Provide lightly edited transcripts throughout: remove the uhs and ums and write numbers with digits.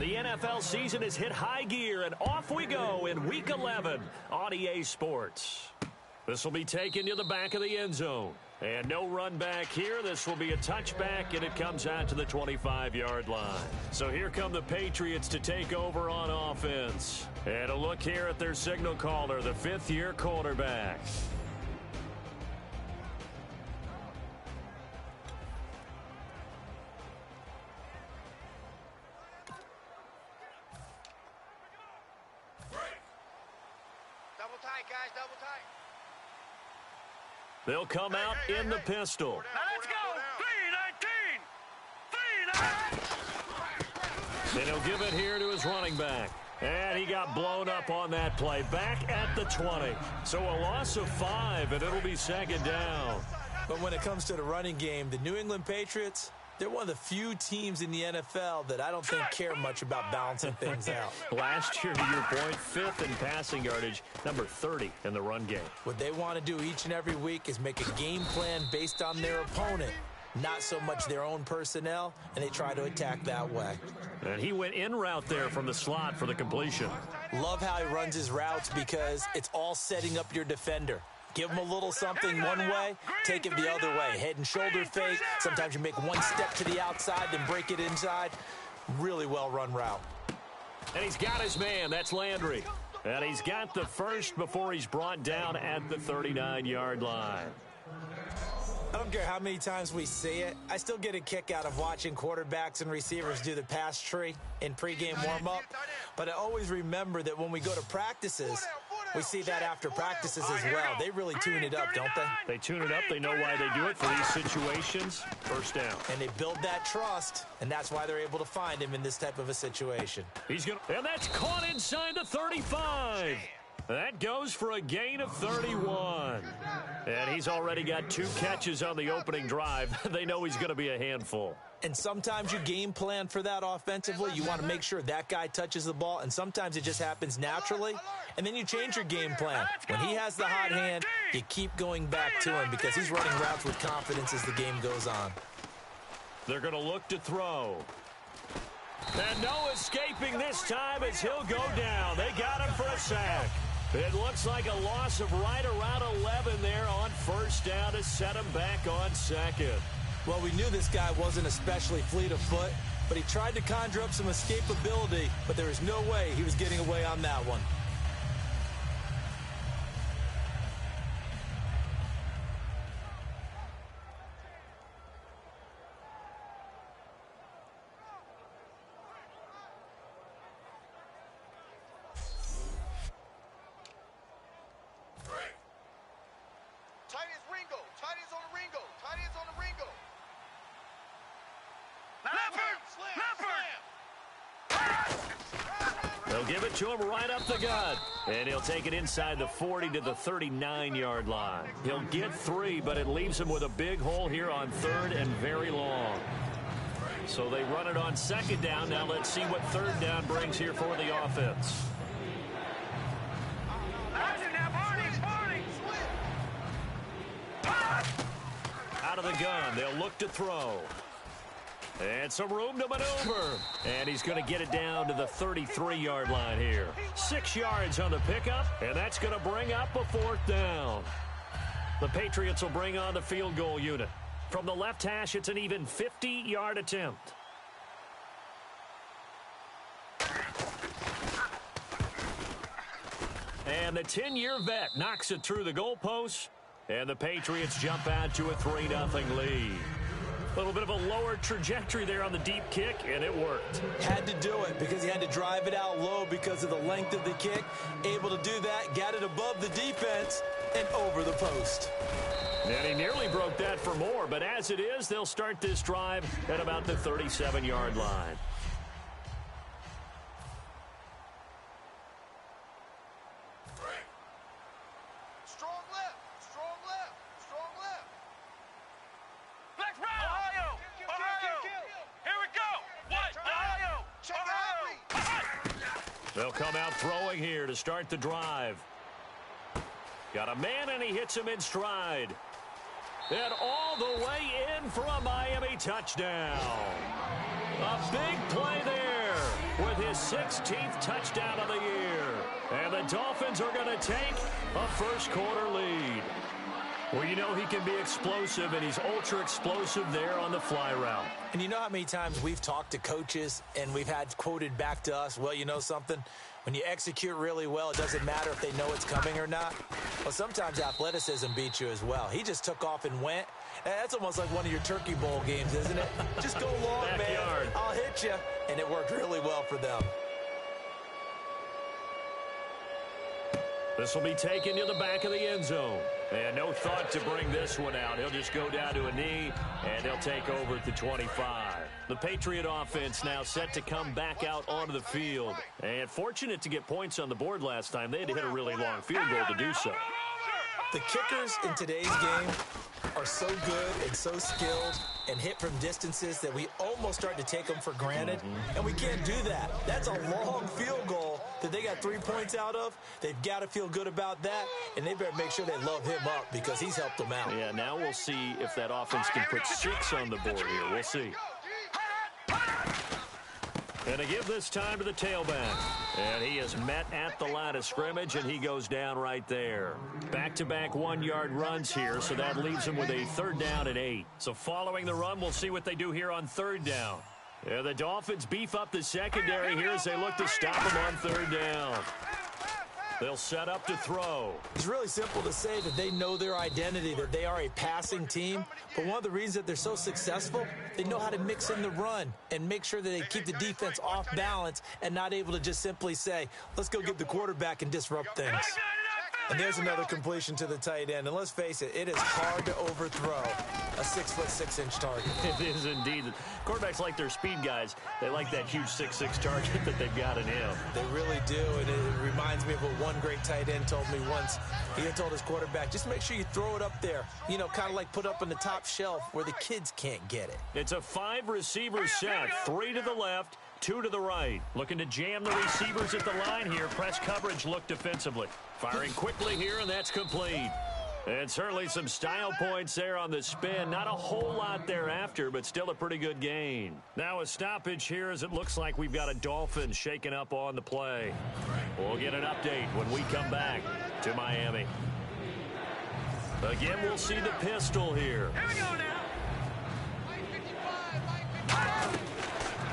The NFL season has hit high gear, and off we go in Week 11 on EA Sports. This will be taken to the back of the end zone. And no run back here. This will be a touchback, and it comes out to the 25-yard line. So here come the Patriots to take over on offense. And a look here at their signal caller, the fifth-year quarterback. They'll come out in the pistol. Now let's go. 3-19. And he'll give it here to his running back. And he got blown up on that play. Back at the 20. So a loss of 5, and it'll be second down. But when it comes to the running game, the New England Patriots, they're one of the few teams in the NFL that I don't think care much about balancing things out. Last year, to your point, 5th in passing yardage, number 30 in the run game. What they want to do each and every week is make a game plan based on their opponent, not so much their own personnel, and they try to attack that way. And he went in route there from the slot for the completion. Love how he runs his routes because it's all setting up your defender. Give him a little something one way, take him the other way. Head and shoulder fake. Sometimes you make one step to the outside, then break it inside. Really well-run route. And he's got his man. That's Landry. And he's got the first before he's brought down at the 39-yard line. I don't care how many times we see it. I still get a kick out of watching quarterbacks and receivers do the pass tree in pregame warm-up. But I always remember that when we go to practices, we see that after practices as well. They really tune it up, don't they? They tune it up. They know why they do it for these situations. First down. And they build that trust, and that's why they're able to find him in this type of a situation. And that's caught inside the 35. That goes for a gain of 31. And he's already got 2 catches on the opening drive. They know he's going to be a handful. And sometimes you game plan for that offensively. You want to make sure that guy touches the ball, and sometimes it just happens naturally. And then you change your game plan. When he has the hot hand, you keep going back to him because he's running routes with confidence as the game goes on. They're going to look to throw. And no escaping this time as he'll go down. They got him for a sack. It looks like a loss of right around 11 there on first down to set him back on second. Well, we knew this guy wasn't especially fleet of foot, but he tried to conjure up some escapability, but there was no way he was getting away on that one. They'll give it to him right up the gut. And he'll take it inside the 40 to the 39-yard line. He'll get 3, but it leaves him with a big hole here on 3rd and very long. So they run it on 2nd down. Now let's see what 3rd down brings here for the offense. Out of the gun. They'll look to throw. And some room to maneuver. And he's going to get it down to the 33-yard line here. 6 yards on the pickup, and that's going to bring up a 4th down. The Patriots will bring on the field goal unit. From the left hash, it's an even 50-yard attempt. And the 10-year vet knocks it through the goalposts, and the Patriots jump out to a 3-0 lead. A little bit of a lower trajectory there on the deep kick, and it worked. Had to do it because he had to drive it out low because of the length of the kick. Able to do that, got it above the defense, and over the post. And he nearly broke that for more, but as it is, they'll start this drive at about the 37-yard line. They'll come out throwing here to start the drive. Got a man, and he hits him in stride. And all the way in for a Miami touchdown. A big play there. with his 16th touchdown of the year. And the Dolphins are going to take a first-quarter lead. Well, you know he can be explosive, and he's ultra-explosive there on the fly route. And you know how many times we've talked to coaches and we've had quoted back to us, well, you know something? When you execute really well, it doesn't matter if they know it's coming or not. Well, sometimes athleticism beats you as well. He just took off and went. And that's almost like one of your Turkey Bowl games, isn't it? Just go long, Backyard. man. I'll hit you. And it worked really well for them. This will be taken to the back of the end zone. And no thought to bring this one out. He'll just go down to a knee, and they'll take over at the 25. The Patriot offense now set to come back out onto the field. And fortunate to get points on the board last time. They had to hit a really long field goal to do so. The kickers in today's game are so good and so skilled and hit from distances that we almost start to take them for granted, and we can't do that. That's a long field goal that they got 3 points out of. They've got to feel good about that, and they better make sure they love him up because he's helped them out. Yeah, now we'll see if that offense can put 6 on the board here. We'll see. And to give this time to the tailback. And he is met at the line of scrimmage, and he goes down right there. Back-to-back 1-yard runs here, so that leaves him with a 3rd down and 8. So following the run, we'll see what they do here on 3rd down. Yeah, the Dolphins beef up the secondary here as they look to stop him on 3rd down. They'll set up to throw. It's really simple to say that they know their identity, that they are a passing team. But one of the reasons that they're so successful, they know how to mix in the run and make sure that they keep the defense off balance and not able to just simply say, let's go get the quarterback and disrupt things. And there's another completion to the tight end. And let's face it, it is hard to overthrow a 6'6" target. It is indeed. Quarterbacks like their speed guys. They like that huge 6'6" target that they've got in him. They really do, and it reminds me of what one great tight end told me once. He had told his quarterback, just make sure you throw it up there, you know, kind of like put up on the top shelf where the kids can't get it. It's a 5-receiver set, 3 to the left, 2 to the right. Looking to jam the receivers at the line here. Press coverage look defensively. Firing quickly here, and that's complete. And certainly some style points there on the spin. Not a whole lot thereafter, but still a pretty good gain. Now a stoppage here as it looks like we've got a Dolphins shaking up on the play. We'll get an update when we come back to Miami. Again, we'll see the pistol here. Here we go now.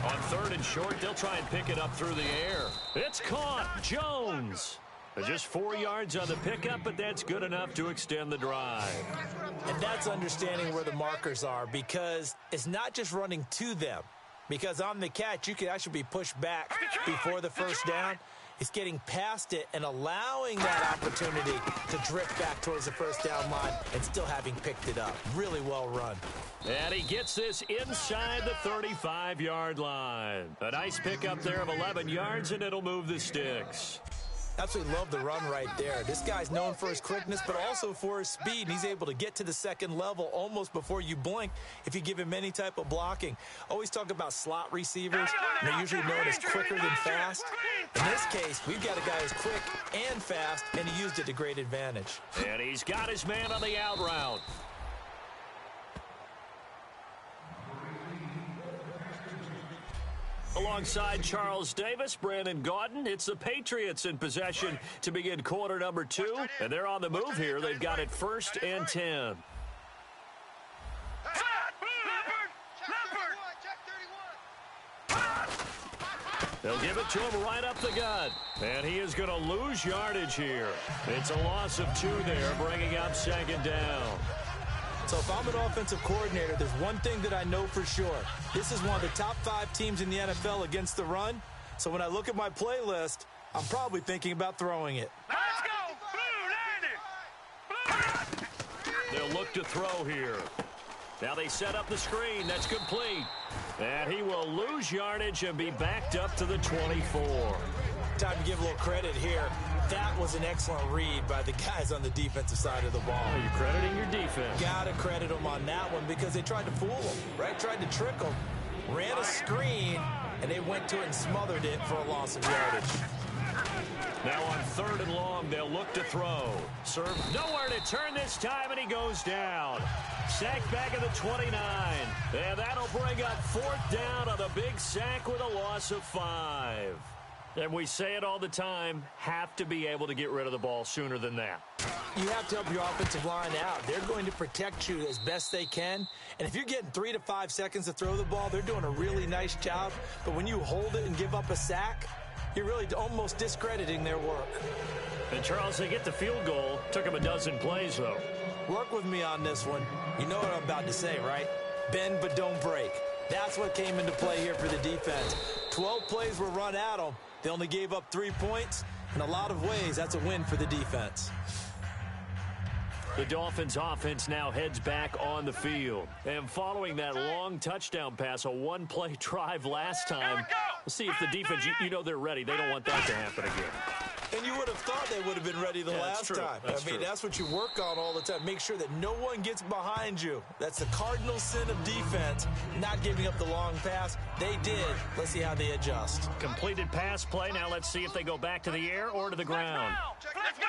On 3rd and short, they'll try and pick it up through the air. It's caught. Jones. Just 4 yards on the pickup, but that's good enough to extend the drive. And that's understanding where the markers are, because it's not just running to them. Because on the catch, you can actually be pushed back before the first down. It's getting past it and allowing that opportunity to drift back towards the first down line and still having picked it up. Really well run. And he gets this inside the 35-yard line. A nice pickup there of 11 yards, and it'll move the sticks. Absolutely love the run right there. This guy's known for his quickness, but also for his speed. And he's able to get to the second level almost before you blink if you give him any type of blocking. Always talk about slot receivers. And they're usually known as quicker than fast. In this case, we've got a guy who's quick and fast, and he used it to great advantage. And he's got his man on the out route. Alongside Charles Davis, Brandon Gaudin, it's the Patriots in possession to begin quarter number 2. And they're on the move here. They've got it 1st and 10. They'll give it to him right up the gut. And he is going to lose yardage here. It's a loss of 2 there, bringing up 2nd down. So if I'm an offensive coordinator, there's one thing that I know for sure. This is one of the top 5 teams in the NFL against the run. So when I look at my playlist, I'm probably thinking about throwing it. Let's go. They'll look to throw here. Now they set up the screen. That's complete. And he will lose yardage and be backed up to the 24. Time to give a little credit here. That was an excellent read by the guys on the defensive side of the ball. Oh, you're crediting your defense. Got to credit them on that one because they tried to fool them, right? Tried to trick them. Ran a screen, and they went to it and smothered it for a loss of yardage. Now on 3rd and long, they'll look to throw. Serve nowhere to turn this time, and he goes down. Sacked back at the 29. And that'll bring up 4th down on the big sack with a loss of 5. And we say it all the time, have to be able to get rid of the ball sooner than that. You have to help your offensive line out. They're going to protect you as best they can. And if you're getting 3 to 5 seconds to throw the ball, they're doing a really nice job. But when you hold it and give up a sack, you're really almost discrediting their work. And, Charles, they get the field goal. Took them a dozen plays, though. Work with me on this one. You know what I'm about to say, right? Bend but don't break. That's what came into play here for the defense. 12 plays were run at them. They only gave up 3 points. In a lot of ways, that's a win for the defense. The Dolphins offense now heads back on the field. And following that long touchdown pass, a one-play drive last time, we'll see if the defense, you know they're ready. They don't want that to happen again. And you would have thought they would have been ready the last time. That's what you work on all the time. Make sure that no one gets behind you. That's the cardinal sin of defense, not giving up the long pass. They did. Let's see how they adjust. Completed pass play. Now let's see if they go back to the air or to the ground. Let's go!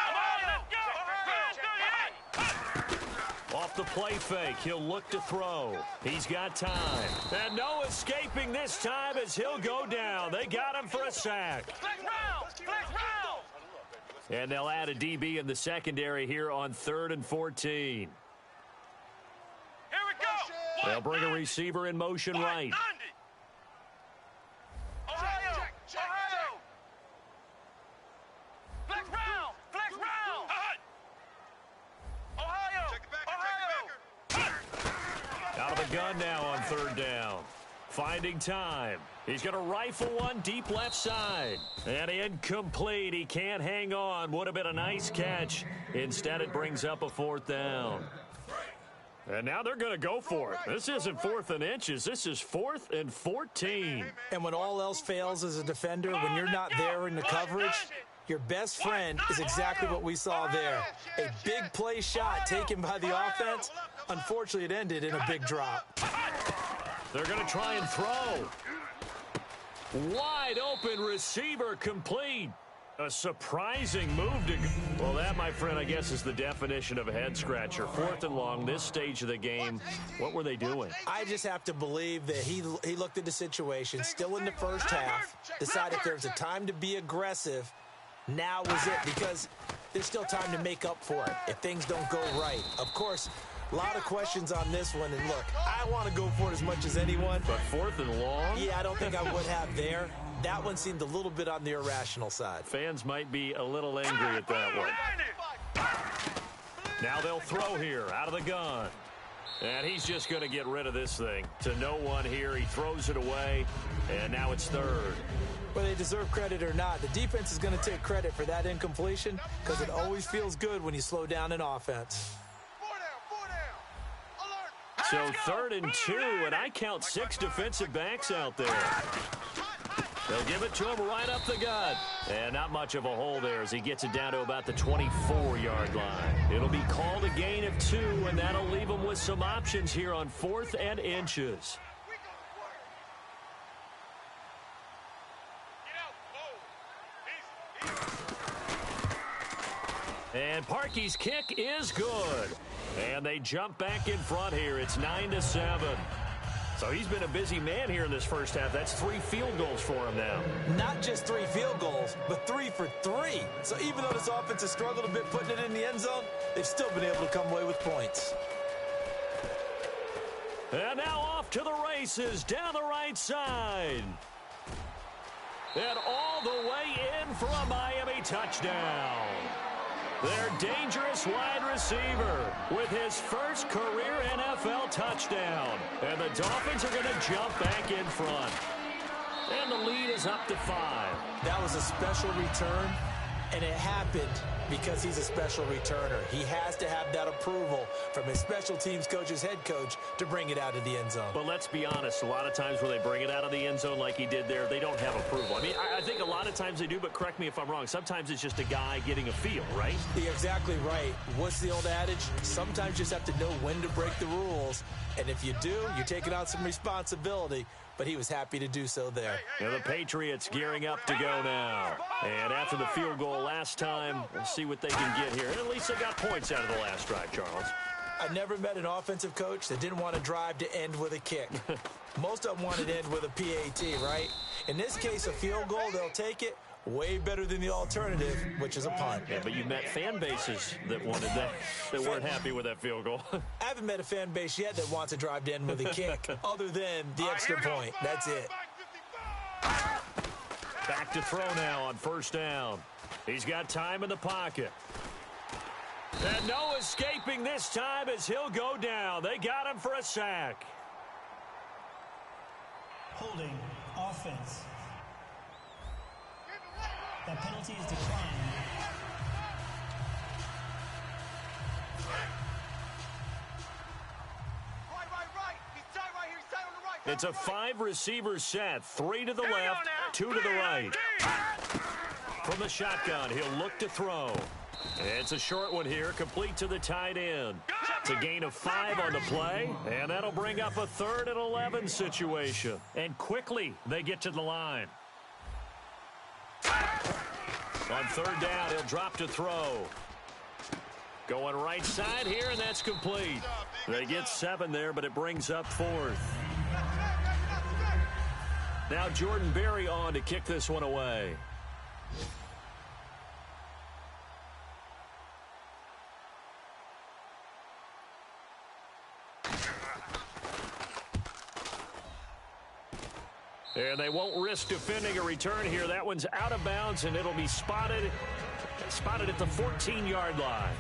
Off the play fake, he'll look to throw. He's got time. And no escaping this time as he'll go down. They got him for a sack. And they'll add a DB in the secondary here on 3rd and 14. Here we go. They'll bring a receiver in motion right. Ohio. Flex round. Ohio. Out of the gun now on 3rd down. Finding time. He's going to rifle one deep left side. And incomplete. He can't hang on. Would have been a nice catch. Instead, it brings up a 4th down. And now they're going to go for it. This isn't 4th and inches. This is 4th and 14. And when all else fails as a defender, when you're not there in the coverage, your best friend is exactly what we saw there. A big play shot taken by the offense. Unfortunately, it ended in a big drop. They're going to try and throw. Wide open receiver complete. A surprising move to go. Well, that, my friend, I guess is the definition of a head scratcher. 4th and long, this stage of the game. What were they doing? I just have to believe that he looked at the situation, still in the first half, decided there's a time to be aggressive. Now was it, because there's still time to make up for it if things don't go right. Of course, a lot of questions on this one, and look, I want to go for it as much as anyone. But 4th and long? Yeah, I don't think I would have there. That one seemed a little bit on the irrational side. Fans might be a little angry at that one. Now they'll throw here out of the gun. And he's just going to get rid of this thing. To no one here. He throws it away, and now it's 3rd. Whether they deserve credit or not, the defense is going to take credit for that incompletion because it always feels good when you slow down an offense. So 3rd and 2, and I count 6 defensive backs out there. They'll give it to him right up the gut. And not much of a hole there as he gets it down to about the 24-yard line. It'll be called a gain of 2, and that'll leave him with some options here on 4th and inches. And Parkey's kick is good. And they jump back in front here. It's 9-7. So he's been a busy man here in this first half. That's 3 field goals for him now. Not just 3 field goals, but 3 for 3. So even though this offense has struggled a bit putting it in the end zone, they've still been able to come away with points. And now off to the races down the right side. And all the way in for a Miami touchdown. Their dangerous wide receiver with his first career NFL touchdown. And the Dolphins are going to jump back in front. And the lead is up to 5. That was a special return, and it happened because he's a special returner. He has to have that approval from his special teams coach's head coach to bring it out of the end zone. But let's be honest, a lot of times when they bring it out of the end zone like he did there, they don't have approval. I mean, I think a lot of times they do, but correct me if I'm wrong. Sometimes it's just a guy getting a feel, right? You're exactly right. What's the old adage? Sometimes you just have to know when to break the rules. And if you do, you're taking on some responsibility. But he was happy to do so there. And the Patriots gearing up to go now. And after the field goal last time, we'll see what they can get here. And at least they got points out of the last drive, Charles. I never met an offensive coach that didn't want to drive to end with a kick. Most of them wanted to end with a PAT, right? In this case, a field goal, they'll take it. Way better than the alternative, which is a punt. Yeah, but you met fan bases that wanted that, that weren't happy with that field goal. I haven't met a fan base yet that wants to drive to end with a kick, other than the extra point. That's it. Back to throw now on first down. He's got time in the pocket. And no escaping this time as he'll go down. They got him for a sack. Holding offense. That penalty is declined. Right. He's tight right here. He's tight on the right. It's a 5-receiver set. 3 to the left, 2 to the right. From the shotgun, he'll look to throw. It's a short one here, complete to the tight end. It's a gain of 5 on the play, and that'll bring up a 3rd and 11 situation. And quickly, they get to the line. On third down, he'll drop to throw. Going right side here, and that's complete. They get 7 there, but it brings up 4th. Now Jordan Berry on to kick this one away. And they won't risk defending a return here. That one's out of bounds, and it'll be spotted at the 14-yard line.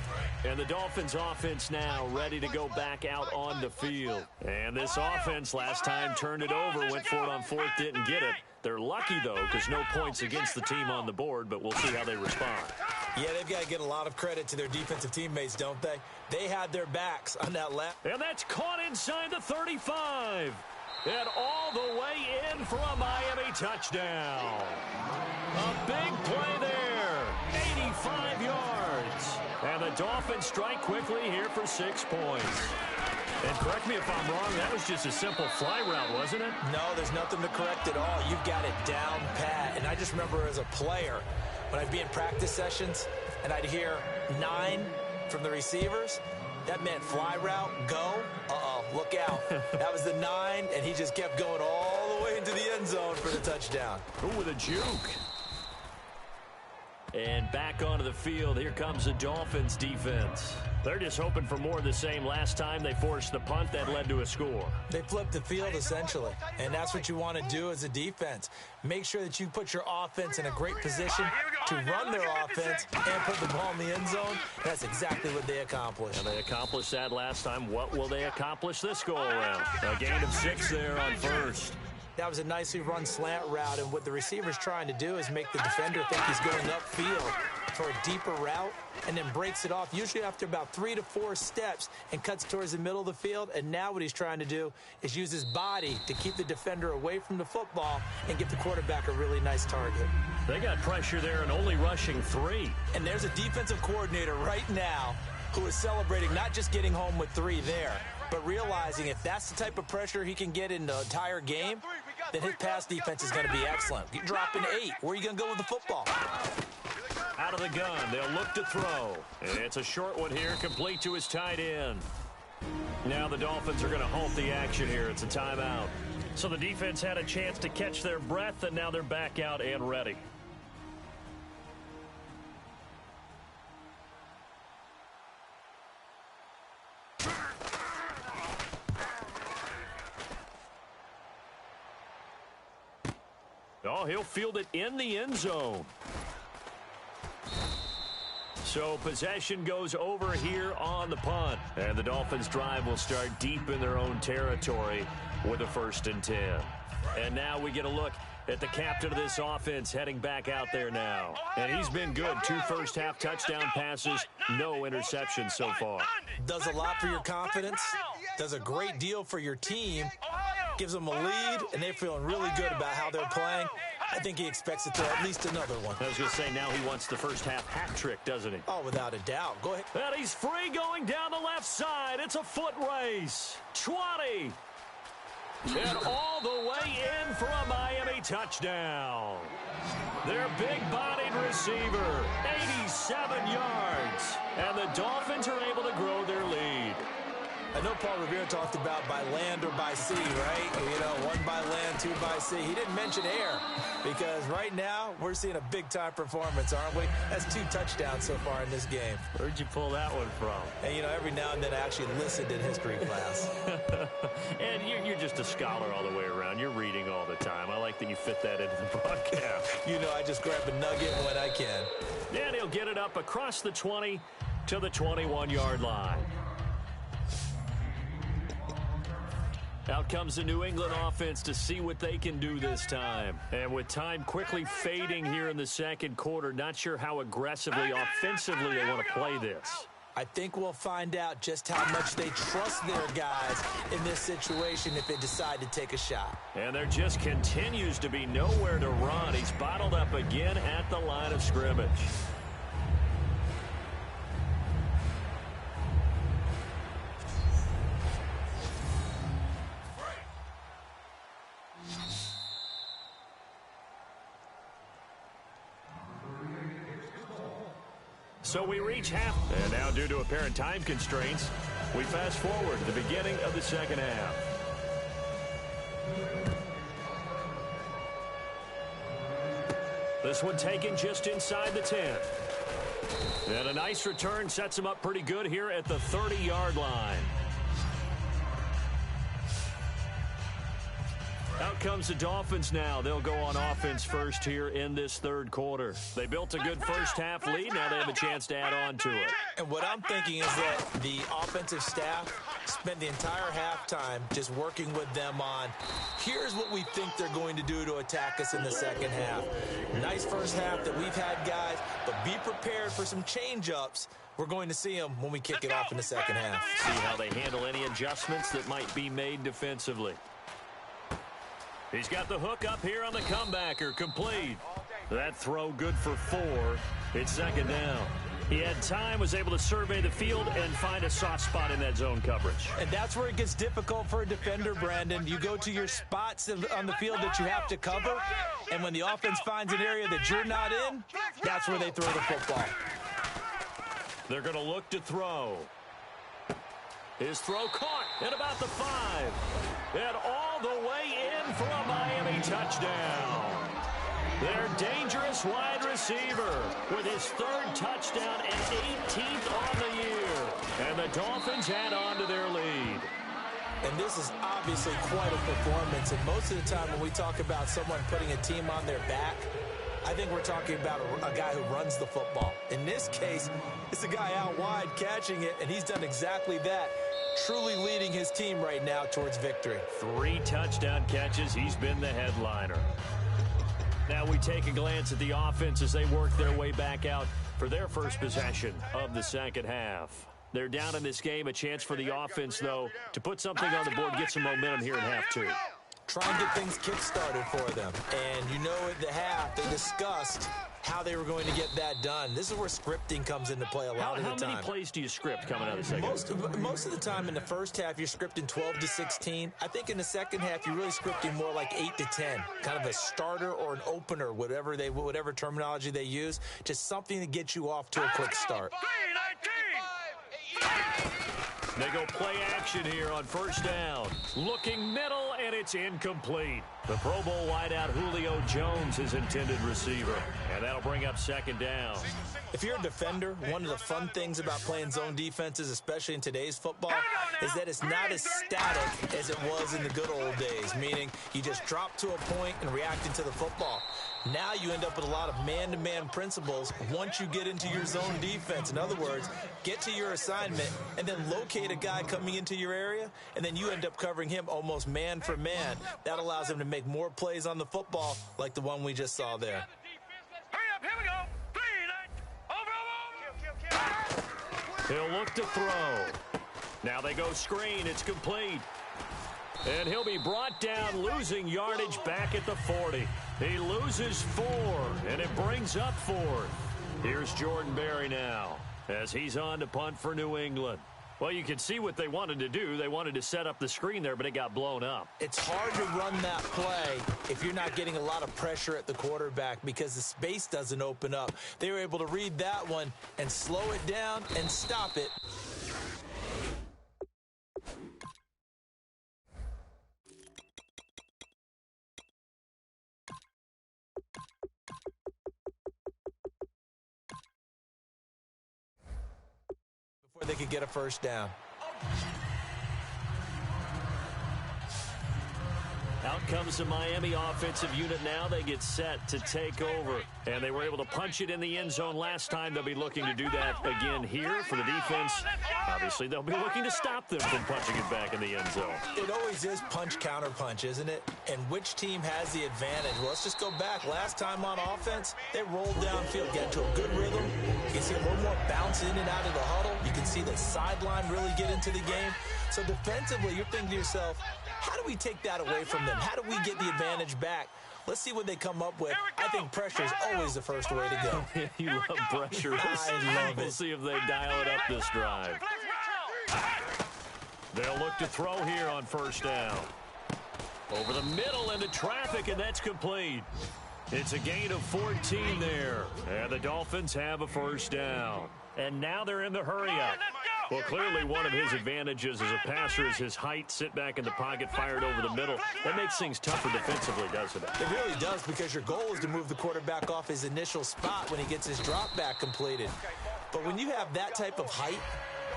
And the Dolphins offense now ready to go back out on the field. And this offense last time turned it over, went for it on 4th, didn't get it. They're lucky, though, because no points against the team on the board, but we'll see how they respond. Yeah, they've got to get a lot of credit to their defensive teammates, don't they? They had their backs on that left. And that's caught inside the 35. And all the way in for a Miami touchdown. A big play there. 85 yards. And the Dolphins strike quickly here for 6 points. And correct me if I'm wrong, that was just a simple fly route, wasn't it? No, there's nothing to correct at all. You've got it down pat. And I just remember as a player, when I'd be in practice sessions and I'd hear 9 from the receivers, that meant fly route, go. Look out. That was the 9, and he just kept going all the way into the end zone for the touchdown. Ooh, with a juke. And back onto the field, here comes the Dolphins defense. They're just hoping for more of the same. Last time they forced the punt that led to a score. They flipped the field, essentially, and that's what you want to do as a defense. Make sure that you put your offense in a great position to run their offense and put the ball in the end zone. That's exactly what they accomplished. And they accomplished that last time. What will they accomplish this go-around? A gain of 6 there on first. That was a nicely run slant route, and what the receiver's trying to do is make the defender think he's going upfield for a deeper route, and then breaks it off, usually after about 3 to 4 steps, and cuts towards the middle of the field. And now what he's trying to do is use his body to keep the defender away from the football and give the quarterback a really nice target. They got pressure there and only rushing 3. And there's a defensive coordinator right now who is celebrating not just getting home with 3 there, but realizing if that's the type of pressure he can get in the entire game, then his pass defense is going to be excellent. You're dropping 8. Where are you going to go with the football? Out of the gun, they'll look to throw. And it's a short one here, complete to his tight end. Now the Dolphins are going to halt the action here. It's a timeout. So the defense had a chance to catch their breath, and now they're back out and ready. Oh, he'll field it in the end zone. So possession goes over here on the punt. And the Dolphins drive will start deep in their own territory with a 1st and 10. And now we get a look at the captain of this offense heading back out there now. And he's been good. 2 first-half touchdown passes, no interceptions so far. Does a lot for your confidence, does a great deal for your team, gives them a lead, and they're feeling really good about how they're playing. I think he expects to throw at least another one. I was going to say, now he wants the first-half hat trick, doesn't he? Oh, without a doubt. Go ahead. And he's free going down the left side. It's a foot race. 20. And all the way in for a Miami touchdown. Their big-bodied receiver, 87 yards. And the Dolphins are able to grow their lead. I know Paul Revere talked about by land or by sea, right? You know, 1 by land, 2 by sea. He didn't mention air because right now we're seeing a big-time performance, aren't we? That's 2 touchdowns so far in this game. Where'd you pull that one from? And, you know, every now and then I actually listened in history class. And you're just a scholar all the way around. You're reading all the time. I like that you fit that into the broadcast. You know, I just grab a nugget when I can. And he'll get it up across the 20 to the 21-yard line. Out comes the New England offense to see what they can do this time. And with time quickly fading here in the second quarter, not sure how aggressively, offensively they want to play this. I think we'll find out just how much they trust their guys in this situation if they decide to take a shot. And there just continues to be nowhere to run. He's bottled up again at the line of scrimmage. So we reach half, and now due to apparent time constraints, we fast forward to the beginning of the second half. This one taken just inside the 10. And a nice return sets him up pretty good here at the 30-yard line. Out comes the Dolphins now. They'll go on offense first here in this third quarter. They built a good first-half lead. Now they have a chance to add on to it. And what I'm thinking is that the offensive staff spent the entire halftime just working with them on, here's what we think they're going to do to attack us in the second half. Nice first half that we've had, guys, but be prepared for some change-ups. We're going to see them when we kick it off in the second half. See how they handle any adjustments that might be made defensively. He's got the hook up here on the comebacker, complete. That throw good for 4. It's second down. He had time, was able to survey the field and find a soft spot in that zone coverage. And that's where it gets difficult for a defender, Brandon. You go to your spots on the field that you have to cover, and when the offense finds an area that you're not in, that's where they throw the football. They're going to look to throw. His throw caught at about the 5. And all the way in for a Miami touchdown. Their dangerous wide receiver with his 3rd touchdown and 18th on the year. And the Dolphins add on to their lead. And this is obviously quite a performance. And most of the time when we talk about someone putting a team on their back, I think we're talking about a guy who runs the football. In this case, it's a guy out wide catching it, and he's done exactly that. Truly leading his team right now towards victory. 3 touchdown catches. He's been the headliner. Now we take a glance at the offense as they work their way back out for their first possession of the second half. They're down in this game. A chance for the offense, though, to put something on the board, get some momentum here in half 2. Try and get things kick-started for them. And you know at the half, they discussed how they were going to get that done. This is where scripting comes into play a lot of the time. How many plays do you script coming out of the second half? Most of the time in the first half, you're scripting 12 to 16. I think in the second half, you're really scripting more like 8 to 10. Kind of a starter or an opener, whatever terminology they use. Just something to get you off to a quick start. They go play action here on first down. Looking middle, and it's incomplete. The Pro Bowl wideout Julio Jones, his intended receiver. And that'll bring up second down. If you're a defender, one of the fun things about playing zone defenses, especially in today's football, is that it's not as static as it was in the good old days, meaning you just drop to a point and react into the football. Now you end up with a lot of man-to-man principles once you get into your zone defense. In other words, get to your assignment and then locate a guy coming into your area, and then you end up covering him almost man for man. That allows him to make more plays on the football like the one we just saw there. He'll look to throw. Now they go screen. It's complete. And he'll be brought down, losing yardage back at the 40. He loses 4, and it brings up 4th. Here's Jordan Berry now as he's on to punt for New England. Well, you can see what they wanted to do. They wanted to set up the screen there, but it got blown up. It's hard to run that play if you're not getting a lot of pressure at the quarterback because the space doesn't open up. They were able to read that one and slow it down and stop it. Before they could get a first down. Out comes the Miami offensive unit now. They get set to take over. And they were able to punch it in the end zone last time. They'll be looking to do that again here for the defense. Obviously, they'll be looking to stop them from punching it back in the end zone. It always is punch, counter punch, isn't it? And which team has the advantage? Well, let's just go back. Last time on offense, they rolled downfield, get into a good rhythm. You can see a little more bounce in and out of the huddle. You can see the sideline really get into the game. So defensively, you're thinking to yourself, how do we take that away from them? How do we get the advantage back? Let's see what they come up with. I think pressure is always the first way to go. You love pressure. I love it. We'll see if they dial it up this drive. They'll look to throw here on first down. Over the middle into traffic, and that's complete. It's a gain of 14 there. And the Dolphins have a first down. And now they're in the hurry-up. Well, clearly one of his advantages as a passer is his height, sit back in the pocket, fired over the middle. That makes things tougher defensively, doesn't it? It really does, because your goal is to move the quarterback off his initial spot when he gets his drop back completed. But when you have that type of height,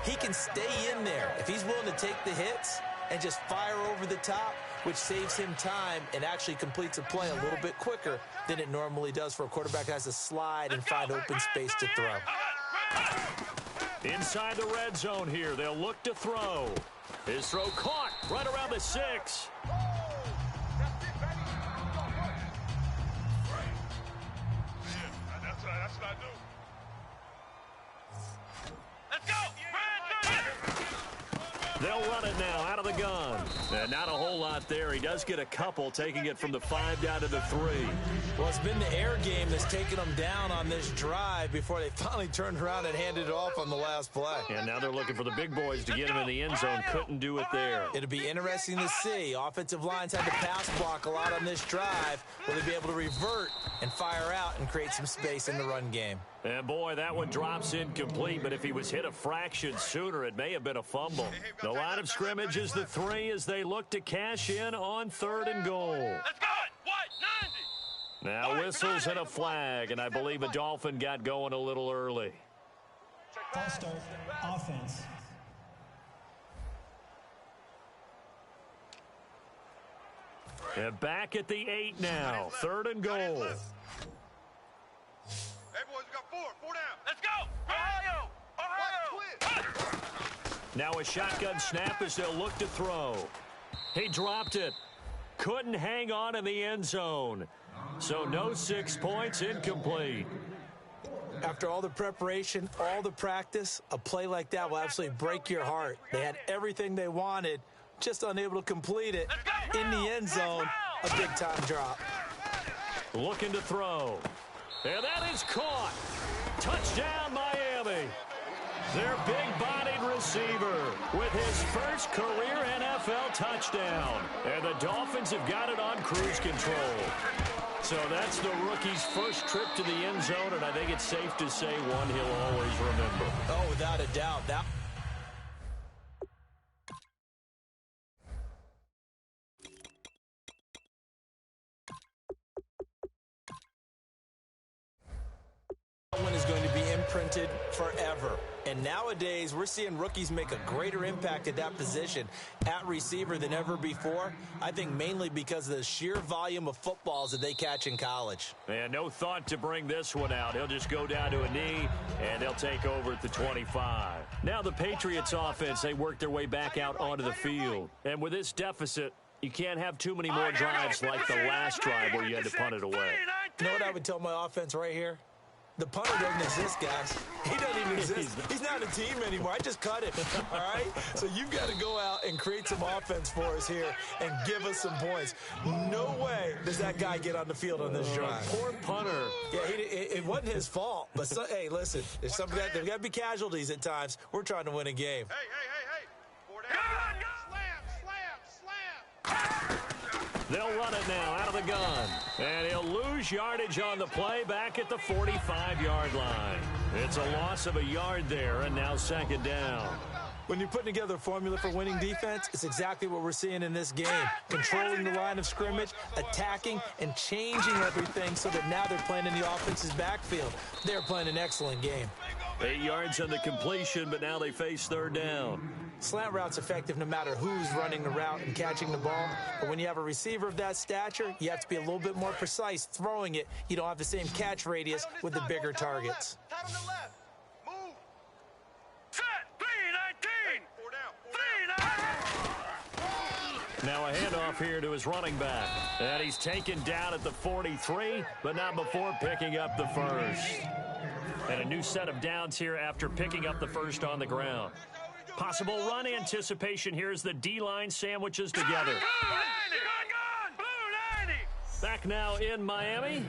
he can stay in there. If he's willing to take the hits and just fire over the top, which saves him time and actually completes a play a little bit quicker than it normally does for a quarterback that has to slide and find open space to throw. Inside the red zone here, they'll look to throw. His throw caught right around the 6. That's what I do. Let's go! They'll run it now out of the gun. And not a whole lot there. He does get a couple, taking it from the 5 down to the 3. Well, it's been the air game that's taken them down on this drive before they finally turned around and handed it off on the last play. And now they're looking for the big boys to get him in the end zone. Couldn't do it there. It'll be interesting to see. Offensive lines had to pass block a lot on this drive. Will they be able to revert and fire out and create some space in the run game? And boy, that one drops incomplete, but if he was hit a fraction sooner, it may have been a fumble. The line of scrimmage is the 3 as they look to cash in on 3rd and goal. Let's go! What? 90! Now whistles and a flag, and I believe a Dolphin got going a little early. False start, offense. And back at the 8 now, 3rd and goal. Hey, boys, we got 4 down. Let's go! Ohio! Ohio! Now a shotgun snap as they'll look to throw. He dropped it. Couldn't hang on in the end zone. So no 6 points, incomplete. After all the preparation, all the practice, a play like that will absolutely break your heart. They had everything they wanted, just unable to complete it. In the end zone, a big-time drop. Looking to throw. And that is caught. Touchdown, Miami. Their big-bodied receiver with his first career NFL touchdown. And the Dolphins have got it on cruise control. So that's the rookie's first trip to the end zone, and I think it's safe to say one he'll always remember. Oh, without a doubt. That one is going to be imprinted forever. And nowadays, we're seeing rookies make a greater impact at that position at receiver than ever before. I think mainly because of the sheer volume of footballs that they catch in college. And no thought to bring this one out. He'll just go down to a knee, and they'll take over at the 25. Now the Patriots offense, they work their way back out onto the field. And with this deficit, you can't have too many more drives like the last drive where you had to punt it away. You know what I would tell my offense right here? The punter doesn't exist, guys. He doesn't even exist. He's not a team anymore. I just cut him, all right? So you've got to go out and create some offense for us here and give us some points. No way does that guy get on the field on this drive. Poor punter. Yeah, it wasn't his fault. But, hey, listen, there's got to be casualties at times. We're trying to win a game. Hey. 4 down. Slam. They'll run it now out of the gun. And he'll lose yardage on the play back at the 45-yard line. It's a loss of a yard there, and now second down. When you're putting together a formula for winning defense, it's exactly what we're seeing in this game. Controlling the line of scrimmage, attacking, and changing everything so that now they're playing in the offense's backfield. They're playing an excellent game. 8 yards on the completion, but now they face third down. Slant route's effective no matter who's running the route and catching the ball. But when you have a receiver of that stature, you have to be a little bit more precise throwing it. You don't have the same catch radius with the bigger targets. Time to the left. Move. Set. 3-19. 4 down. Now a handoff here to his running back. And he's taken down at the 43, but not before picking up the first. And a new set of downs here after picking up the first on the ground. Possible run anticipation here as the D-line sandwiches together. Back now in Miami.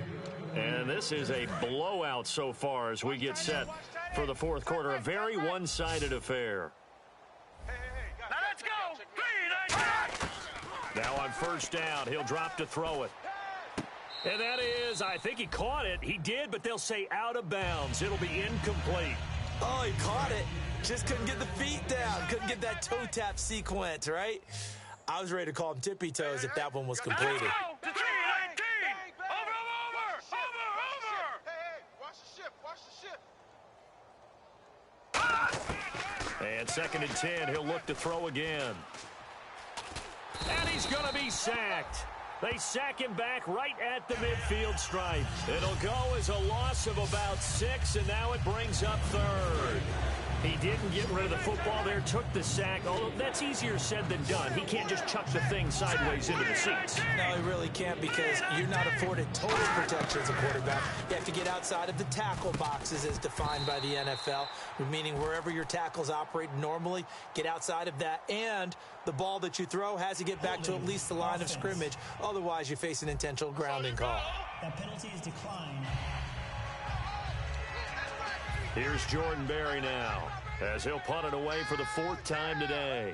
And this is a blowout so far as we get set for the fourth quarter. A very one-sided affair. Now let's go. Now on first down, he'll drop to throw it. And that is, I think he caught it. He did, but they'll say out of bounds. It'll be incomplete. Oh, he caught it. Just couldn't get the feet down. Couldn't get that toe tap sequence, right? I was ready to call him tippy toes if that one was completed. Let's go. To 3-19. Over. Hey, watch the ship. And second and 10, he'll look to throw again. And he's going to be sacked. They sack him back right at the midfield stripe. It'll go as a loss of about 6, and now it brings up third. He didn't get rid of the football there, took the sack, although that's easier said than done. He can't just chuck the thing sideways into the seats. No, he really can't because you're not afforded total protection as a quarterback. You have to get outside of the tackle boxes as defined by the NFL, meaning wherever your tackles operate normally, get outside of that. And the ball that you throw has to get back to at least the line of scrimmage. Otherwise, you face an intentional grounding call. That penalty is declined. Here's Jordan Berry now as he'll punt it away for the 4th time today.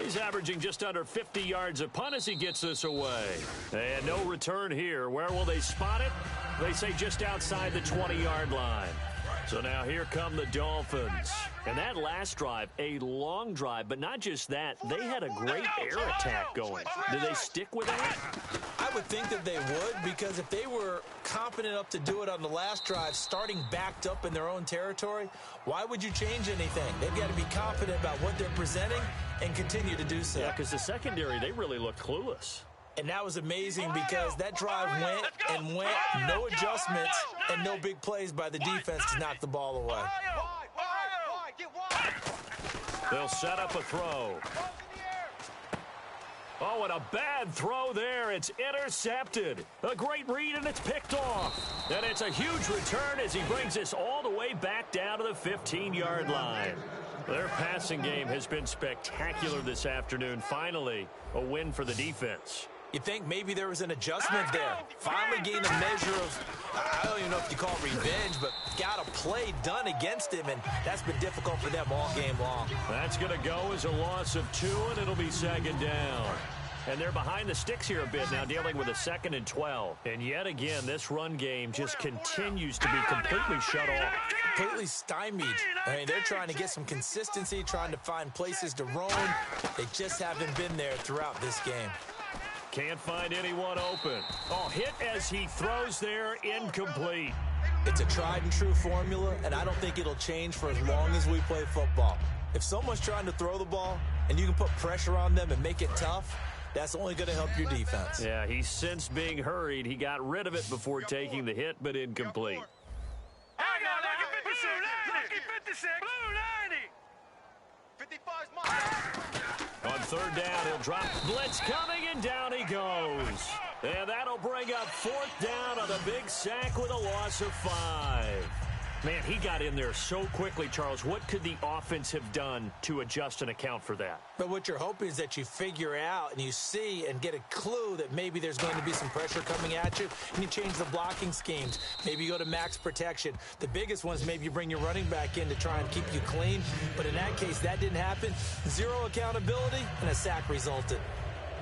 He's averaging just under 50 yards a punt as he gets this away. And no return here. Where will they spot it? They say just outside the 20-yard line. So now here come the Dolphins. And that last drive, a long drive, but not just that. They had a great air attack going. Do they stick with that? I would think that they would because if they were confident enough to do it on the last drive, starting backed up in their own territory, why would you change anything? They've got to be confident about what they're presenting and continue to do so. Yeah, because the secondary, they really look clueless. And that was amazing because that drive went, no adjustments, and no big plays by the defense to knock the ball away. They'll set up a throw. Oh, and a bad throw there. It's intercepted. A great read, and it's picked off. And it's a huge return as he brings this all the way back down to the 15-yard line. Their passing game has been spectacular this afternoon. Finally, a win for the defense. You think maybe there was an adjustment there. Finally gained a measure of, I don't even know if you call it revenge, but got a play done against him, and that's been difficult for them all game long. That's going to go as a loss of 2, and it'll be second down. And they're behind the sticks here a bit now, dealing with a 2nd and 12. And yet again, this run game just continues to be completely shut off. Completely stymied. I mean, they're trying to get some consistency, trying to find places to roam. They just haven't been there throughout this game. Can't find anyone open. Oh, hit as he throws there, incomplete. It's a tried and true formula, and I don't think it'll change for as long as we play football. If someone's trying to throw the ball and you can put pressure on them and make it tough, that's only going to help your defense. Yeah, he sensed being hurried. He got rid of it before taking the hit, but incomplete. Hang on, lucky 56. Blue 90. 55's mine. On third down, he'll drop. Blitz coming, and down he goes. And that'll bring up fourth down on a big sack with a loss of 5. Man, he got in there so quickly, Charles. What could the offense have done to adjust and account for that? But what you're hoping is that you figure out and you see and get a clue that maybe there's going to be some pressure coming at you, and you change the blocking schemes. Maybe you go to max protection. The biggest one is maybe you bring your running back in to try and keep you clean. But in that case, that didn't happen. Zero accountability, and a sack resulted.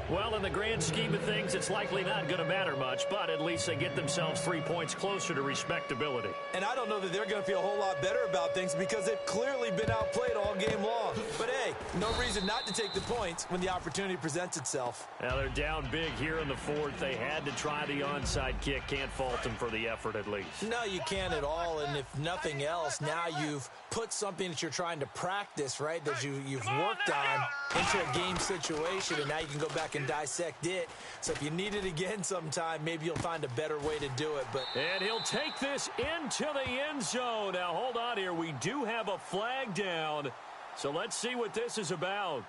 Well, in the grand scheme of things, it's likely not going to matter much, but at least they get themselves 3 points closer to respectability. And I don't know that they're going to feel a whole lot better about things because they've clearly been outplayed all game long. But, hey, no reason not to take the points when the opportunity presents itself. Now, they're down big here in the fourth. They had to try the onside kick. Can't fault them for the effort, at least. No, you can't at all. And if nothing else, now you've put something that you're trying to practice, right, that you've worked on into a game situation, and now you can go back and dissect it. So if you need it again sometime, maybe you'll find a better way to do it. And he'll take this into the end zone. Now, hold on here. We do have a flag down. So let's see what this is about.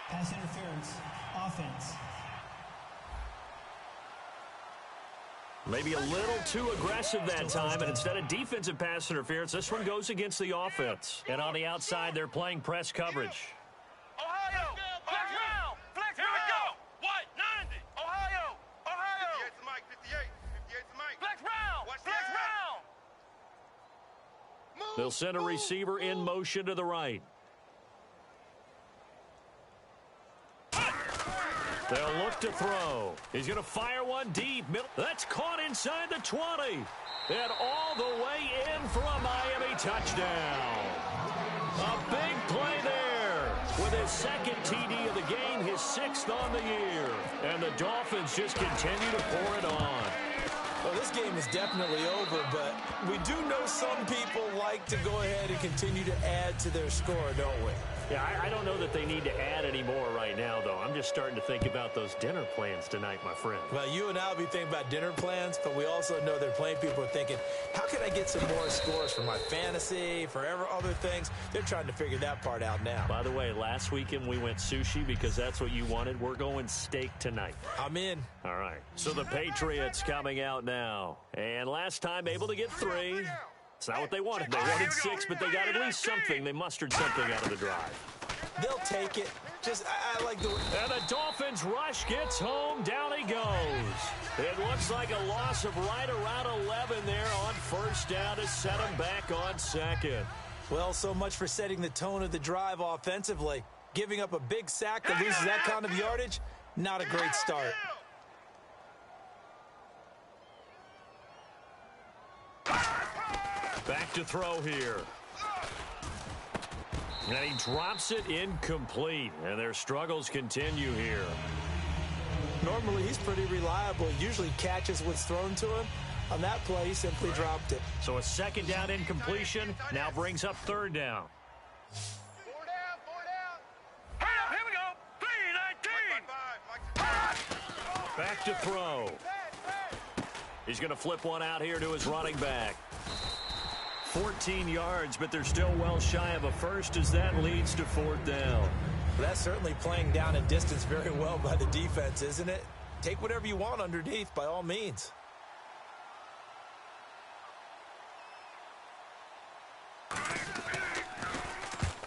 Pass interference. Offense. Maybe a little too aggressive that time, and instead of defensive pass interference, this one goes against the offense. And on the outside, they're playing press coverage. Ohio. Flex round. Flex. Here we go. What? 90. Ohio. 58's the mic. 58. 58's the mic. Flex round. Watch Flex that. round. Move, They'll send a receiver in motion to the right. They'll look to throw. He's going to fire one deep. That's caught inside the 20. And all the way in for a Miami touchdown. A big play there with his second TD of the game, his 6th on the year. And the Dolphins just continue to pour it on. Well, this game is definitely over, but we do know some people like to go ahead and continue to add to their score, don't we? Yeah, I don't know that they need to add any more right now, though. I'm just starting to think about those dinner plans tonight, my friend. Well, you and I will be thinking about dinner plans, but we also know that plenty of people are thinking, how can I get some more scores for my fantasy, for other things? They're trying to figure that part out now. By the way, last weekend we went sushi because that's what you wanted. We're going steak tonight. I'm in. All right. So the Patriots coming out now. And last time able to get 3. It's not what they wanted. They wanted 6, but they got at least something. They mustered something out of the drive. They'll take it. I like the way. And the Dolphins rush gets home. Down he goes. It looks like a loss of right around 11 there on first down to set him back on second. Well, so much for setting the tone of the drive offensively. Giving up a big sack that loses that kind of yardage, not a great start. Back to throw here. And he drops it incomplete. And their struggles continue here. Normally, he's pretty reliable. Usually catches what's thrown to him. On that play, he simply dropped it. So a second down incompletion now brings up third down. 4 down. 4 down. Hurry up. Here we go. 319. Back to throw. He's going to flip one out here to his running back. 14 yards, but they're still well shy of a first as that leads to fourth down. Well, that's certainly playing down and distance very well by the defense, isn't it? Take whatever you want underneath, by all means.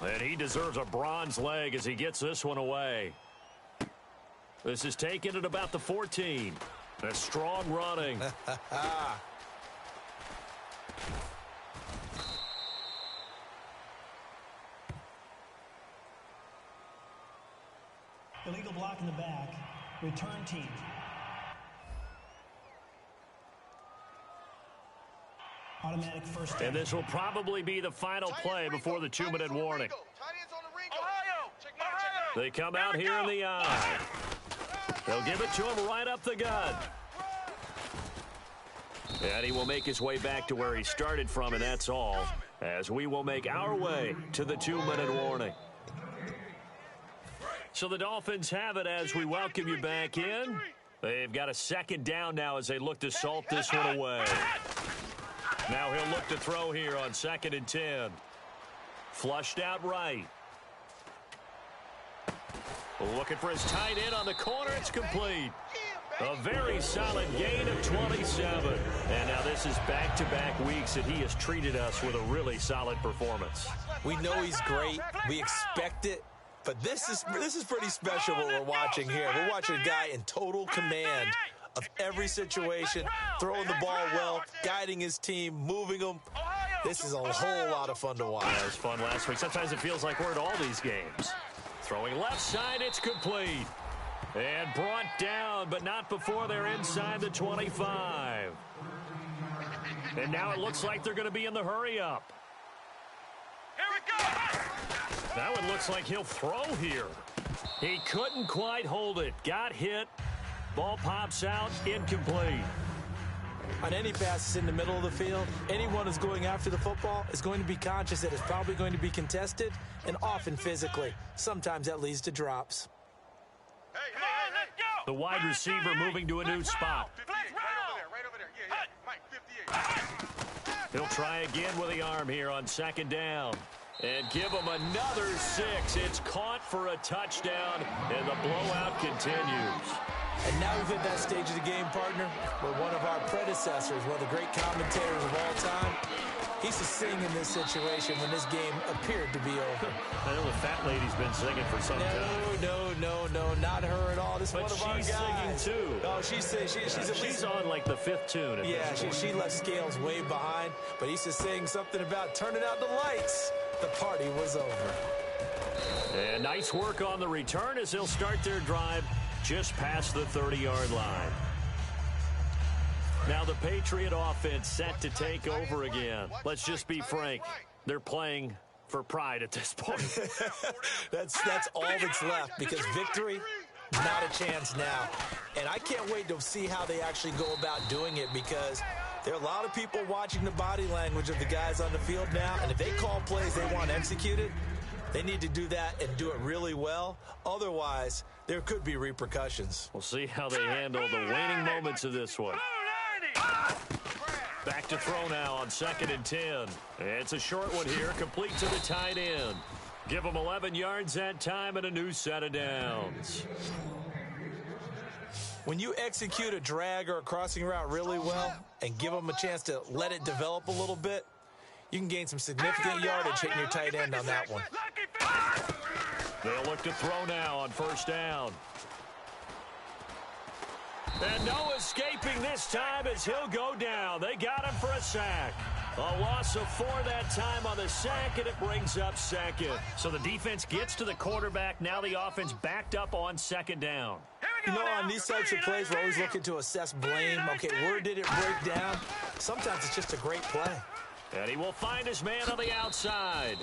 And he deserves a bronze leg as he gets this one away. This is taken at about the 14. A strong running. Illegal block in the back. Return team. Automatic first down. And this will probably be the final play before the 2-minute warning. Tight ends on the wrinkle. Ohio. Check mine. They come out here in the eye. They'll give it to him right up the gut. And he will make his way back to where he started from, and that's all, as we will make our way to the 2-minute warning. So the Dolphins have it as we welcome you back in. They've got a second down now as they look to salt this one away. Now he'll look to throw here on 2nd and 10. Flushed out right. Looking for his tight end on the corner. It's complete. A very solid gain of 27. And now this is back-to-back weeks that he has treated us with a really solid performance. We know he's great. We expect it. But this is pretty special what we're watching here. We're watching a guy in total command of every situation, throwing the ball well, guiding his team, moving them. This is a whole lot of fun to watch. That was fun last week. Sometimes it feels like we're at all these games. Throwing left side, it's complete. And brought down, but not before they're inside the 25. And now it looks like they're going to be in the hurry-up. Here we go! Now it looks like he'll throw here. He couldn't quite hold it. Got hit. Ball pops out, incomplete. On any passes in the middle of the field, anyone who's going after the football is going to be conscious that it's probably going to be contested, and often physically. Sometimes that leads to drops. Come on, let's go! The wide receiver moving to a new spot. Right over there. Yeah. Mike, 58. He'll try again with the arm here on 2nd down. And give him another 6. It's caught for a touchdown, and the blowout continues. And now we've hit that stage of the game, partner, where one of our predecessors, one of the great commentators of all time, he used to sing in this situation when this game appeared to be over. I know the fat lady's been singing for some time. No, not her at all. This is one of our guys. But she's singing too. Oh, she's on like the 5th tune. Yeah, she left Scales way behind, but he used to sing something about turning out the lights. The party was over. And nice work on the return as they'll start their drive just past the 30-yard line. Now the Patriot offense set to take over again. Let's just be frank. They're playing for pride at this point. That's all that's left, because victory, not a chance now. And I can't wait to see how they actually go about doing it, because there are a lot of people watching the body language of the guys on the field now, and if they call plays they want executed, they need to do that and do it really well. Otherwise, there could be repercussions. We'll see how they handle the waning moments of this one. Back to throw now on 2nd and 10. It's a short one here, complete to the tight end. Give them 11 yards that time and a new set of downs. When you execute a drag or a crossing route really well and give them a chance to let it develop a little bit, you can gain some significant yardage hitting your tight end on that one. They'll look to throw now on 1st down. And no escaping this time as he'll go down. They got him for a sack. A loss of 4 that time on the sack, and it brings up 2nd. So the defense gets to the quarterback. Now the offense backed up on 2nd down. You know, on these types of plays, we're always looking to assess blame. Okay, where did it break down? Sometimes it's just a great play. And he will find his man on the outside.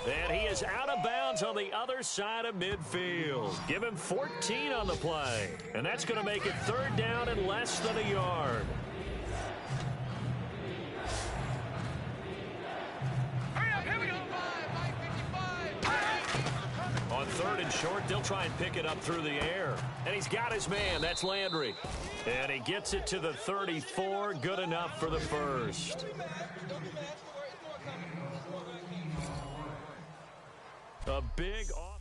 And he is out of bounds on the other side of midfield. Give him 14 on the play. And that's going to make it 3rd down and less than a yard. Hurry up, here we go. On 3rd and short, they'll try and pick it up through the air. And he's got his man. That's Landry. And he gets it to the 34. Good enough for the 1st. A big off.